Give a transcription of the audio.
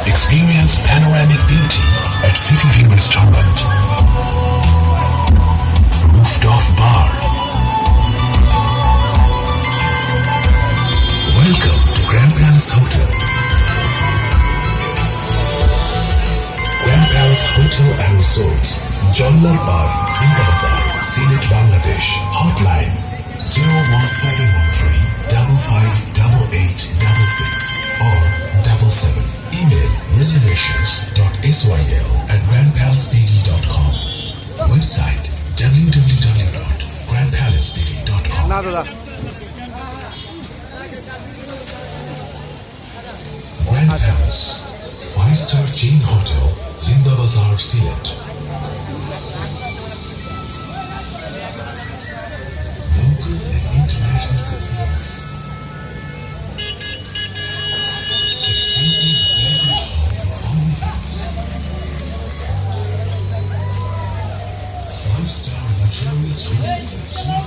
Experience panoramic beauty at City View Restaurant. Rooftop bar. Welcome to Grand Palace Hotel. Grand Palace Hotel and Resorts, Jollar Park, Zinta Bazaar, Sylhet, Bangladesh. Hotline 01713 558866 or 77. Email reservations.syl@grandpalacebd.com. Website www.grandpalacebd.com. না দাদা Grand Palace, 5-star chain hotel, Zinda Bazaar, Sylhet. Local and international cuisines. Exclusive banquet hall for all events. 5-star luxurious rooms and suites.